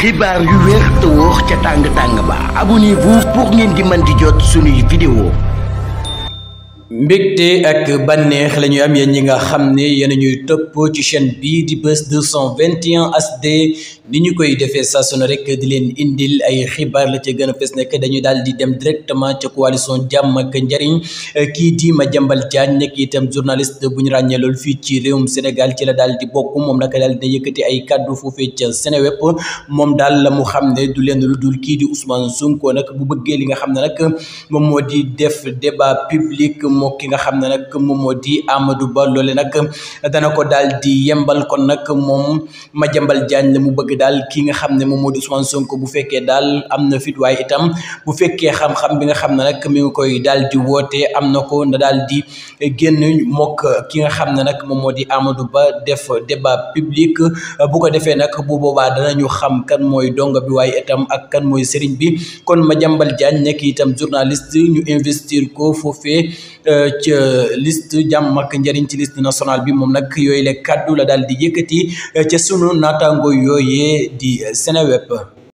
xibaar yu wér te wóor ca tàng ba abonnez-vous pour ngeen di mën di jot suñuy vidéo. mbégte ak bànneex la ñuy am yéen ñi nga xam ne yéen a ñuy topp ci chaîne bii di Buzz 221 HD ni ñu koy defee saa su ne rek di leen indil ay xibaar la ca gën a fës nekk dañuy daal di dem directement ca coalition jàmm ak njariñ kii di Madiambal Diagne nekk itam journaliste bu ñu ràññee lool fii ci réewum Sénégal ci la daal di bokk moom nag daal di yëkkati ay kàddu foofee ca Seneweb moom daal la mu xam ne du leen lu dul kii di Ousmane Sonko nag bu bëggee li nga xam ne nag moom moo di def débat public moo ki nga xam ne nag moom moo di Amadou Ba loole nag dana ko daal di yembal kon nag moom Madiambal Diagne la mu bëgg daal ki nga xam ne moom moo di Ousmane Sonko bu fekkee daal am na fit waaye itam bu fekkee xam-xam bi nga xam ne nag mi ngi koy daal di woote am na ko na daal di génn mokk ki nga xam ne nag moom moo di Amadou Ba def débat public bu ko defee nag bu boobaa danañu xam kan mooy donga bi waaye itam ak kan mooy sëriñ bi kon Madiambal Diagne nekk itam journaliste ñu investir ko foofee ca liste jàmm ak njariñ ci liste nationale bi moom nag yooyu le kàddu la daal di yëkkati ca sunu naataango yooyee di Seneweb.